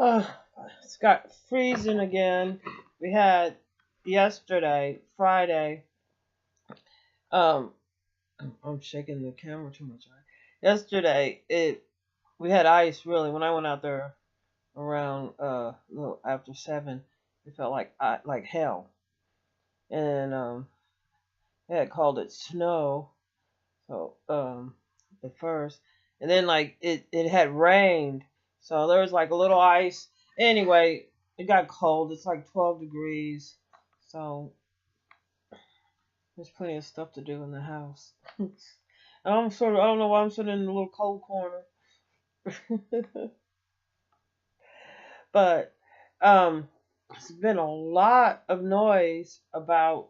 Uh, it's got freezing again. We had yesterday, Friday. Um, I'm shaking the camera too much. Yesterday, we had ice really. When I went out there around a little after 7, it felt like hell. And they had called it snow. So at first, and then like it had rained, so there was like a little ice. Anyway, it got cold. It's like 12 degrees, so there's plenty of stuff to do in the house. And I don't know why I'm sitting in a little cold corner. But there's been a lot of noise about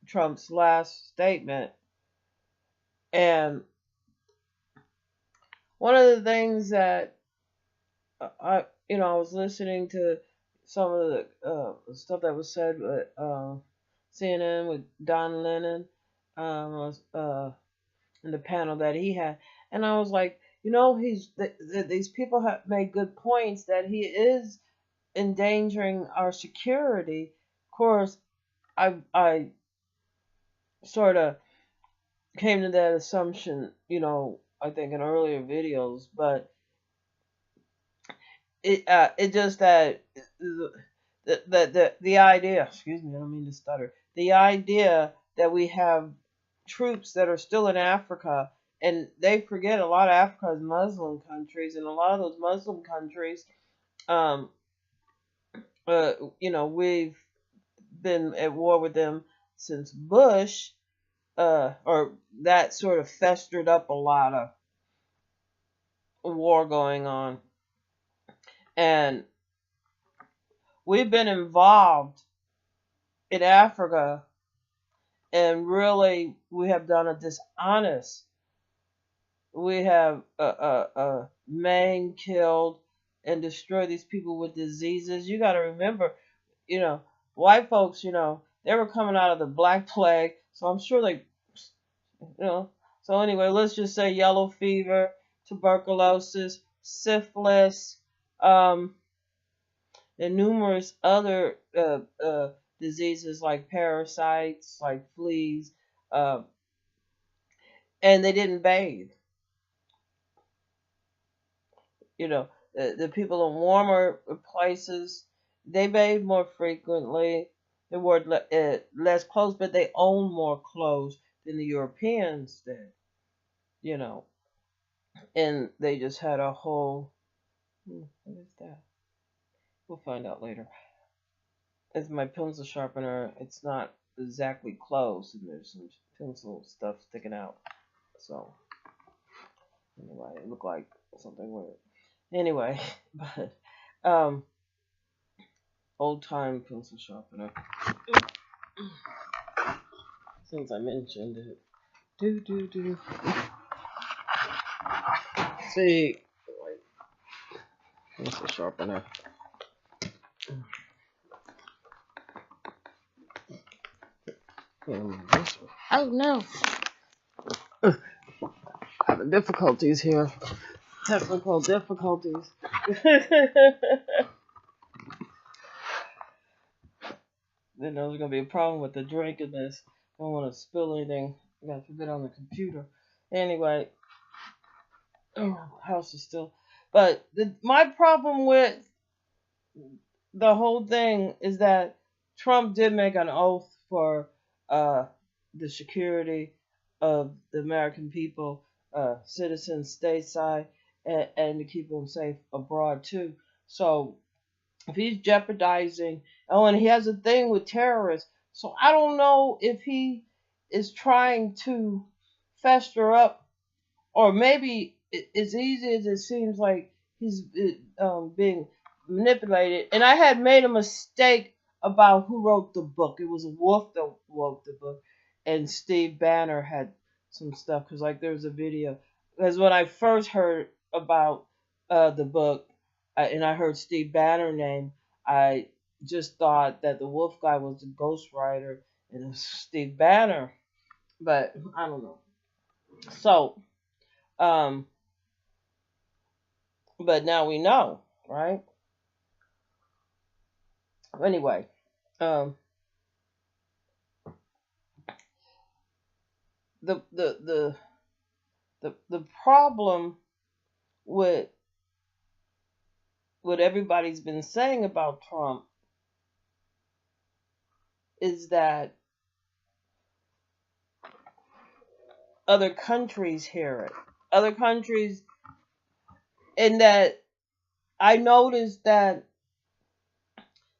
Trump's last statement, and one of the things that I was listening to some of the stuff that was said with CNN with Don Lennon, in the panel that he had, and I was like, these people have made good points that he is endangering our security. Of course, I sort of came to that assumption, I think in earlier videos, but it just that the idea, excuse me, I don't mean to stutter, the idea that we have troops that are still in Africa, and they forget a lot of Africa is Muslim countries, and a lot of those Muslim countries, um we've been at war with them since Bush, or that sort of festered up a lot of war going on, and we've been involved in Africa, and really we have done a dishonest. We have maimed, killed, and destroyed these people with diseases. You got to remember, you know, white folks, they were coming out of the Black Plague, so I'm sure they, you know. So anyway, let's just say yellow fever, tuberculosis, syphilis, um, and numerous other diseases like parasites, like fleas, uh, and they didn't bathe. The people in warmer places, they bathe more frequently. They wore less clothes, but they own more clothes than the Europeans did. You know, and they just had a whole. What is that? We'll find out later. It's my pencil sharpener. It's not exactly closed, and there's some pencil stuff sticking out. So anyway, it looked like something weird. Anyway, but old time pencil sharpener. Since I mentioned it. Do. See, like pencil sharpener. Oh no. Having difficulties here. Technical difficulties. Then there's gonna be a problem with the drink in this. I don't want to spill anything. I gotta put it on the computer. Anyway, house is still. But my problem with the whole thing is that Trump did make an oath for the security of the American people, citizens stateside, and to keep them safe abroad too. So if he's jeopardizing, and he has a thing with terrorists, so I don't know if he is trying to fester up, or maybe as easy as it seems like he's being manipulated. And I had made a mistake about who wrote the book. It was Wolf that wrote the book, and Steve Banner had some stuff, because like there's a video. Because when I first heard about the book, and I heard Steve Banner name, I just thought that the Wolf guy was the ghostwriter and it was Steve Banner, but I don't know. So, um, but now we know, right? Anyway, um, the the problem with what everybody's been saying about Trump is that other countries hear it. Other countries, and that I noticed that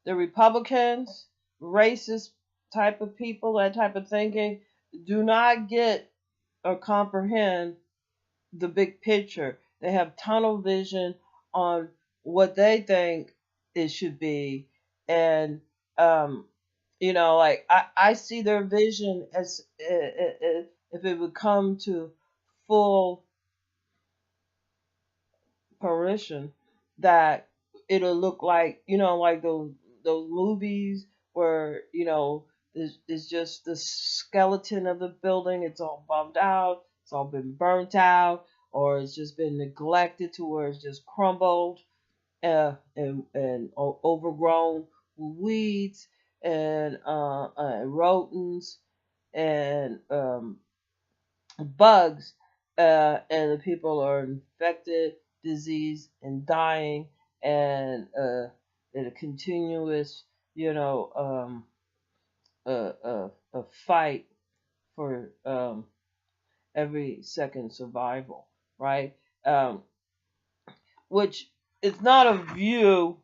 the Republicans, racist type of people, that type of thinking, do not get or comprehend the big picture. They have tunnel vision on what they think it should be. And, um, like I see their vision as if it would come to full fruition, that it'll look like, like those movies where, it's just the skeleton of the building. It's all bummed out. It's all been burnt out, or it's just been neglected to where it's just crumbled, and overgrown with weeds and rodents and bugs, and the people are infected, diseased, and dying, and a continuous, you know, a fight for every second survival, right? Um, which is not a view,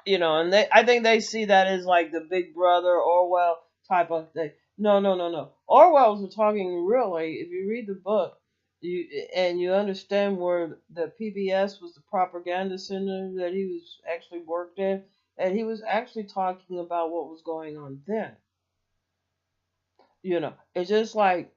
and I think they see that as like the Big Brother Orwell type of thing. No, no, no, no. Orwell's were talking really. If you read the book, you understand where the PBS was the propaganda center that he was actually worked in, and he was actually talking about what was going on then. It's just like,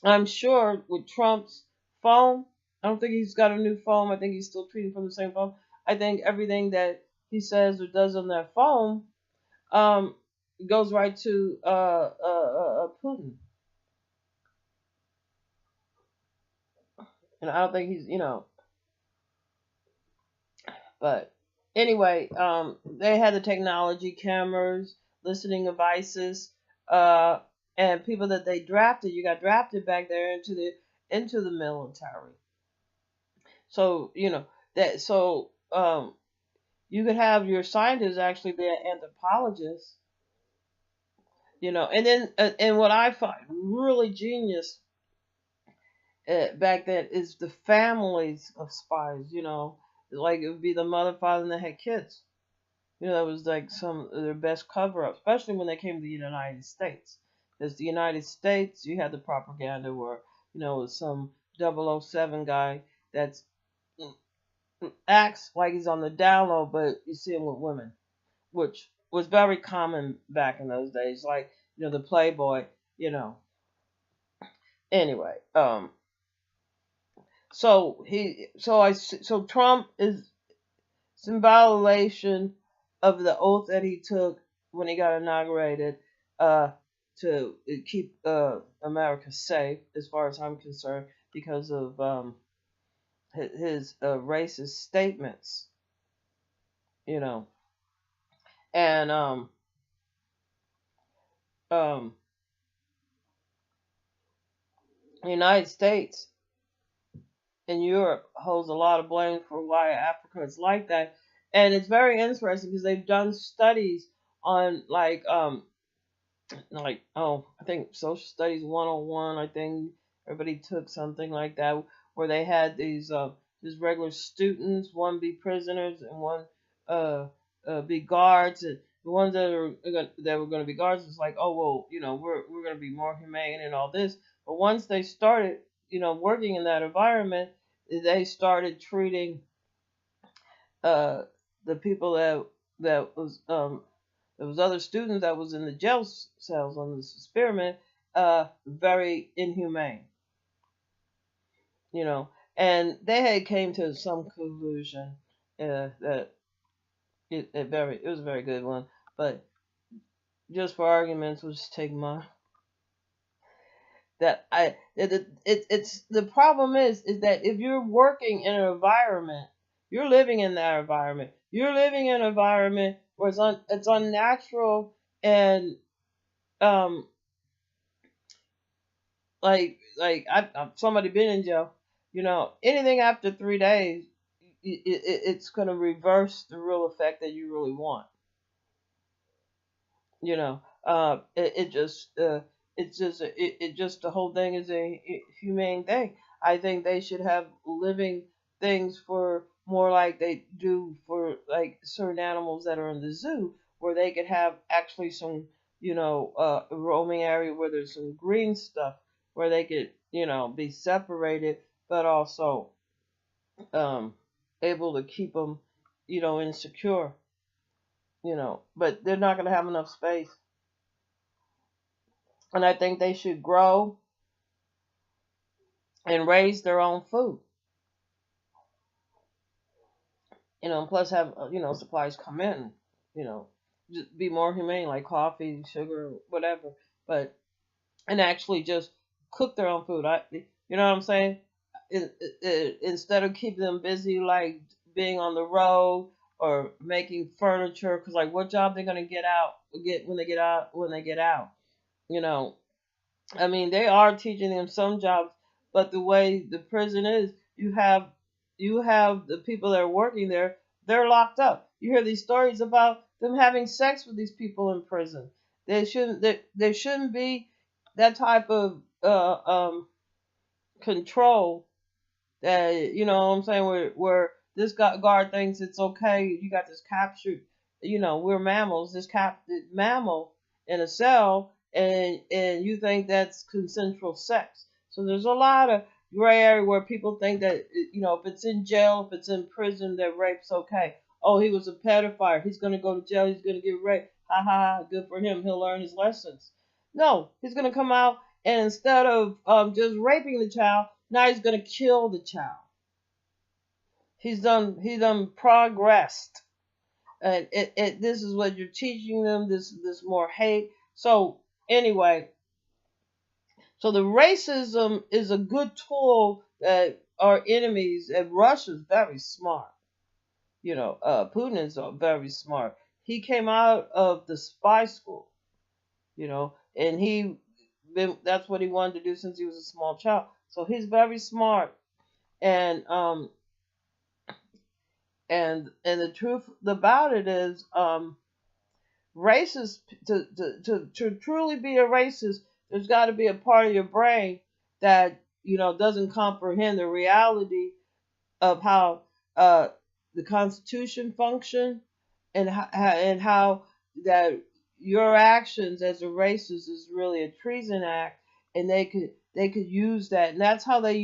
I'm sure with Trump's phone, I don't think he's got a new phone. I think he's still tweeting from the same phone. I think everything that he says or does on that phone um, goes right to Putin. And I don't think but anyway, they had the technology, cameras, listening devices, uh, and people that they drafted. You got drafted back there into the military. So that so you could have your scientists actually be an anthropologist. And then and what I find really genius back then is the families of spies. Like it would be the mother, father, and they had kids. That was like some of their best cover up, especially when they came to the United States. Because the United States, you had the propaganda where, it was some 007 guy that's acts like he's on the down low, but you see him with women, which was very common back in those days. Like, the Playboy, you know. Anyway, so Trump is in violation of the oath that he took when he got inaugurated, uh, to keep America safe, as far as I'm concerned, because of his racist statements, you know, and um, the United States and Europe holds a lot of blame for why Africa is like that, and it's very interesting because they've done studies on like, oh, I think social studies 101, I think everybody took something like that, where they had these regular students, one be prisoners and one uh, be guards, and the ones that were going to be guards was like, oh well, we're going to be more humane and all this. But once they started working in that environment, they started treating uh the people that was there was other students that was in the jail cells on this experiment, very inhumane, you know, and they had came to some conclusion, that it was a very good one, but just for arguments, we'll just take mine. That it's the problem is that if you're working in an environment, you're living in that environment. You're living in an environment where it's unnatural and um like somebody been in jail, anything after 3 days, it's gonna reverse the real effect that you really want. you know it just it's just it just the whole thing is a humane thing. I think they should have living things for more like they do for like certain animals that are in the zoo, where they could have actually some roaming area where there's some green stuff, where they could be separated, but also um able to keep them insecure. But they're not going to have enough space. And I think they should grow and raise their own food. And plus have supplies come in. You know, just be more humane, like coffee, sugar, whatever. But and actually just cook their own food. You know what I'm saying? Instead of keeping them busy, like being on the road or making furniture, because like what job they're gonna get when they get out. You know, I mean, they are teaching them some jobs, but the way the prison is, you have the people that are working there, they're locked up. You hear these stories about them having sex with these people in prison. There shouldn't be that type of control, that what I'm saying, where this guard thinks it's okay. You got this captured, we're mammals, this captured mammal in a cell, and you think that's consensual sex. So there's a lot of gray area where people think that if it's in jail, if it's in prison, that rape's okay. Oh, he was a pedophile, he's going to go to jail, he's going to get raped, ha ha ha, good for him, he'll learn his lessons. No, he's going to come out, and instead of just raping the child, now he's going to kill the child. He's done progressed. And this is what you're teaching them, this more hate. So anyway, so the racism is a good tool that our enemies, and Russia's very smart. Putin is very smart. He came out of the spy school, and that's what he wanted to do since he was a small child. So he's very smart. And and and the truth about it is, racist to truly be a racist, there's got to be a part of your brain that doesn't comprehend the reality of how uh, the Constitution function, and how that your actions as a racist is really a treason act, and they could use that, and that's how they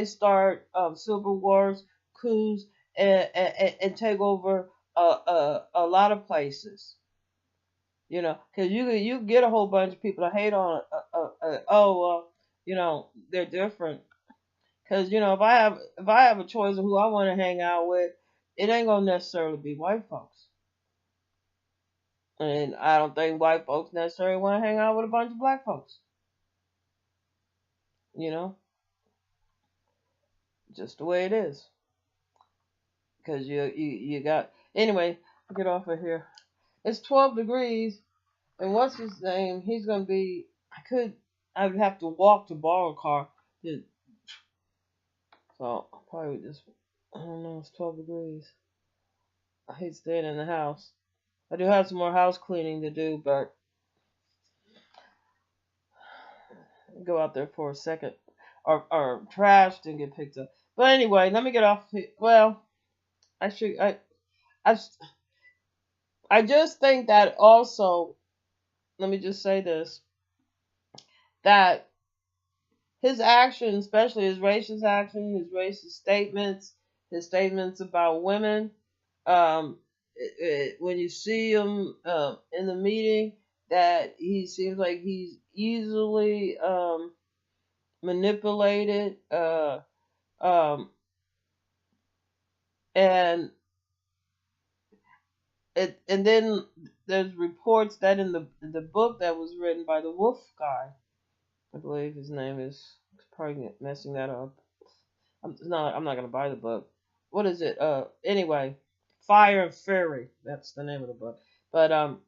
start civil wars, coups, and take over a lot of places. Because you get a whole bunch of people to hate on oh well, they're different. Because if I have a choice of who I want to hang out with, it ain't gonna necessarily be white folks, and I don't think white folks necessarily want to hang out with a bunch of black folks. You know, just the way it is. Because you got anyway. Get off of here. It's 12 degrees, and what's his name? He's gonna be. I would have to walk to borrow a car. So I'll probably just. I don't know. It's 12 degrees. I hate staying in the house. I do have some more house cleaning to do, but go out there for a second. Or trash didn't get picked up. But anyway, let me get off. Well, I should. I, I just think that also. Let me just say this. That his actions, especially his racist action, his racist statements, his statements about women, when you see him in the meeting, that he seems like he's easily manipulated, um, and and then there's reports that in the book that was written by the Wolf guy, I believe his name is, probably messing that up. I'm not gonna buy the book. What is it? Anyway, Fire and Fury. That's the name of the book. But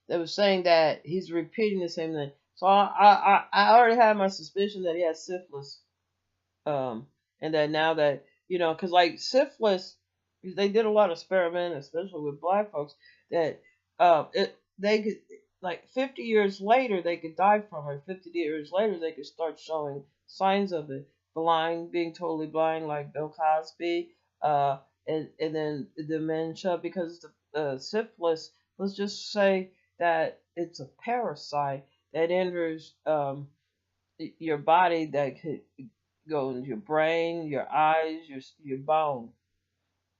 they were saying that he's repeating the same thing. So I already had my suspicion that he had syphilis. And that now that because like syphilis, they did a lot of experiment, especially with black folks, that they could like 50 years later they could die from it. 50 years later they could start showing signs of it, blind, being totally blind, like Bill Cosby, uh, and then dementia because the syphilis. Let's just say that it's a parasite that enters your body that could go into your brain, your eyes, your bone,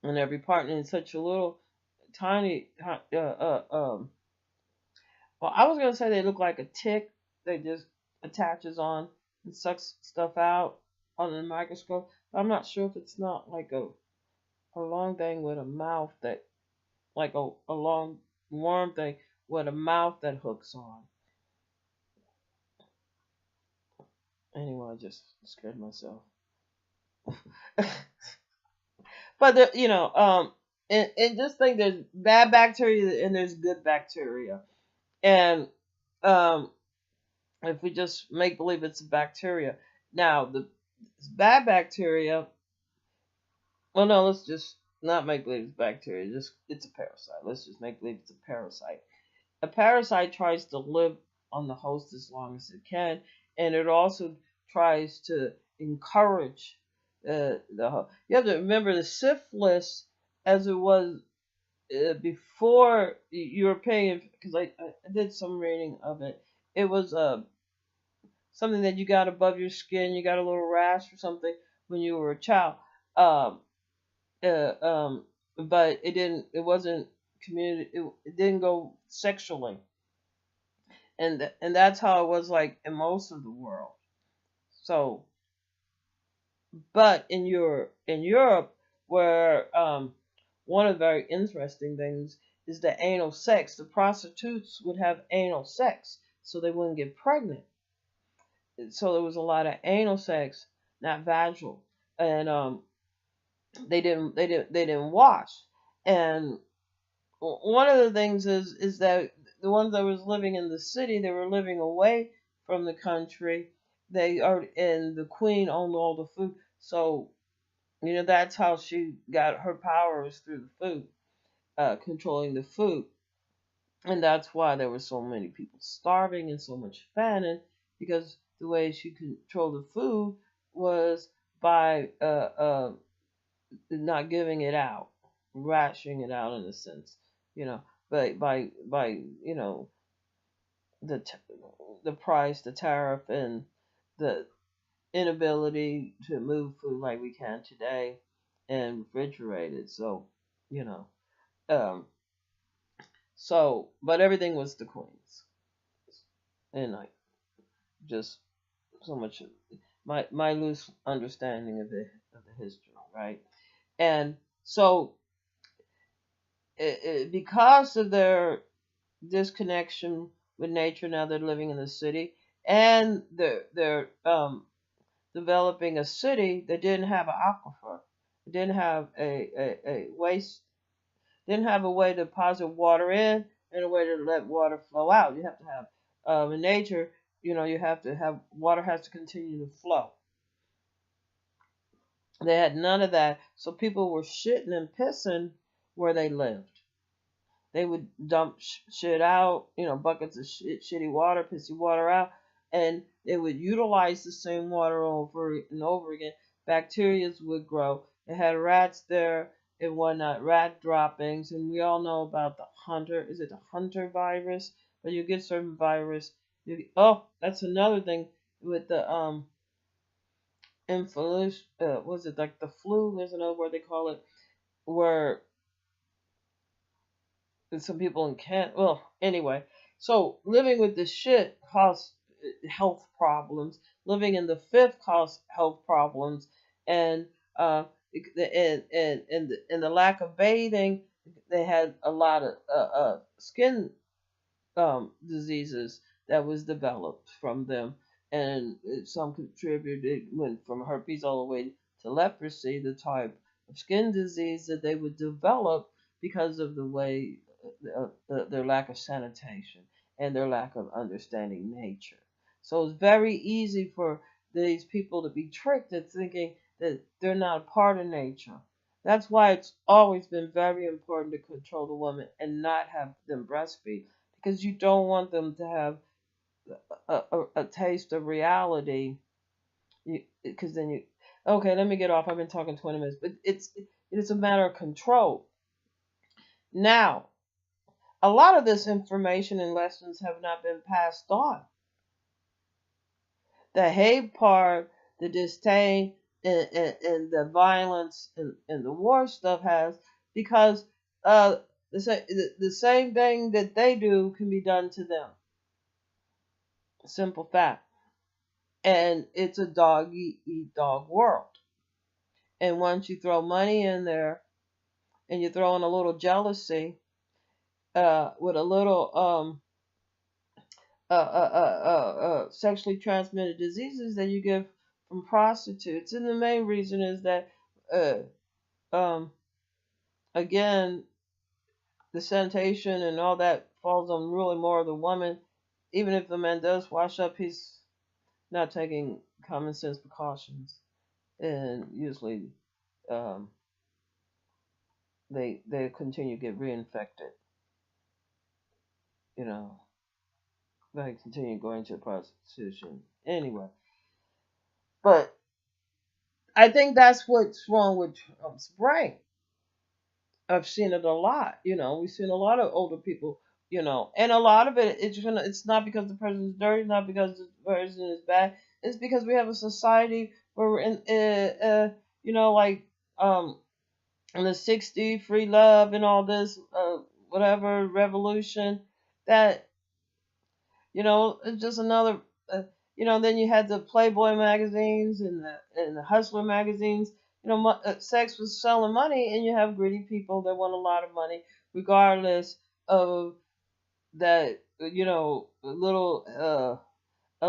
and every part. And it's such a little tiny. Well, I was gonna say they look like a tick. They just attaches on and sucks stuff out on the microscope. I'm not sure if it's not like a long thing with a mouth that like a long worm thing with a mouth that hooks on. Anyway, I just scared myself. But and just think there's bad bacteria and there's good bacteria, and um, if we just make believe it's a bacteria, now the bad bacteria. Well, no, let's just not make believe it's bacteria. Just it's a parasite. Let's just make believe it's a parasite. A parasite tries to live on the host as long as it can, and it also tries to encourage the host. You have to remember the syphilis, as it was before European, because I did some reading of it. It was something that you got above your skin. You got a little rash or something when you were a child. Um, uh, um, but it didn't. It wasn't community. It didn't go sexually, and that's how it was like in most of the world. So, but in Europe, where one of the very interesting things is the anal sex. The prostitutes would have anal sex so they wouldn't get pregnant. So there was a lot of anal sex, not vaginal, and they didn't wash. And one of the things is that the ones that was living in the city, they were living away from the country. They are, and the queen owned all the food, so that's how she got her powers through the food, controlling the food. And that's why there were so many people starving and so much famine, because the way she controlled the food was by not giving it out, rationing it out in a sense, you know, by the the price, the tariff, and the inability to move food like we can today and refrigerate it. So, you know, um, but everything was the queen's, and like just so much my loose understanding of the history, right? And so, because of their disconnection with nature, now they're living in the city, and they're developing a city that didn't have an aquifer, didn't have a waste, didn't have a way to deposit water in and a way to let water flow out. You have to have in nature, you have to have water has to continue to flow. They had none of that, so people were shitting and pissing where they lived. They would dump shit out, buckets of shitty water, pissy water out, and they would utilize the same water over and over again. Bacteria would grow. It had rats there and whatnot, rat droppings, and we all know about the hunter. Is it the hunter virus? But you get certain virus. That's another thing with the influence. Was it like the flu? There's another word they call it, where and some people in Kent. Well, anyway, so living with this shit caused health problems. Living in the fifth caused health problems, and and the lack of bathing, they had a lot of skin diseases that was developed from them, and some contributed. It went from herpes all the way to leprosy, the type skin disease that they would develop because of the way their lack of sanitation and their lack of understanding nature. So it's very easy for these people to be tricked into thinking that they're not a part of nature. That's why it's always been very important to control the woman and not have them breastfeed, because you don't want them to have a taste of reality. Because then you, okay, let me get off. I've been talking 20 minutes, but it's a matter of control. Now, a lot of this information and lessons have not been passed on. The hate part, the disdain, and the violence and the war stuff has, because the same thing that they do can be done to them. Simple fact. And it's a dog eat dog world. And once you throw money in there and you throw in a little jealousy, with a little sexually transmitted diseases that you get from prostitutes. And the main reason is that, uh, um, again, the sanitation and all that falls on really more of the woman. Even if the man does wash up, he's not taking common sense precautions. And usually um, they continue to get reinfected. You know, they continue going to prostitution. Anyway, but I think that's what's wrong with Trump's brain. I've seen it a lot. We've seen a lot of older people. And a lot of it, it's not because the person is dirty, not because the person is bad. It's because we have a society where we're in, like in the '60s, free love and all this, whatever revolution. That it's just another. Then you had the Playboy magazines and the Hustler magazines. Sex was selling money, and you have greedy people that want a lot of money, regardless of that. A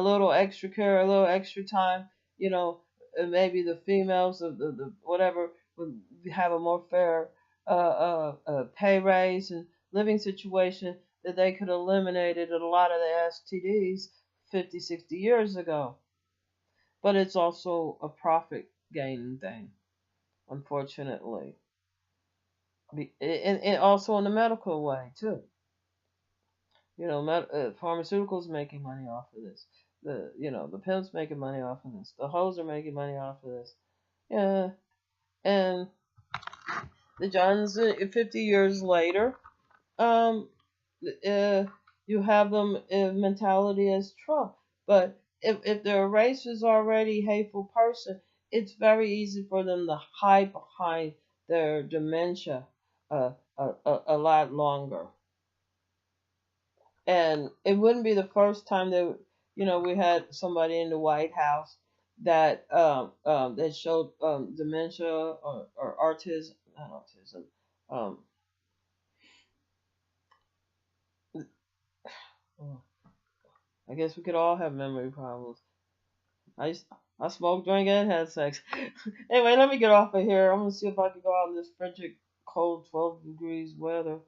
little extra care, a little extra time. And maybe the females of the whatever would have a more fair pay raise and living situation, that they could eliminated a lot of the STDs 50, 60 years ago. But it's also a profit gaining thing, unfortunately. And also in the medical way, too. Pharmaceuticals making money off of this. The pimps making money off of this. The hoes are making money off of this. Yeah. And the Johns, 50 years later, um, you have them in mentality as Trump. But if their race is already hateful person, it's very easy for them to hide behind their dementia a lot longer. And it wouldn't be the first time that we had somebody in the White House that showed dementia or autism, not autism. Um, I guess we could all have memory problems. I used, I smoked, drank, and had sex. Anyway, let me get off of here. I'm gonna see if I can go out in this frigid, cold, 12 degrees weather.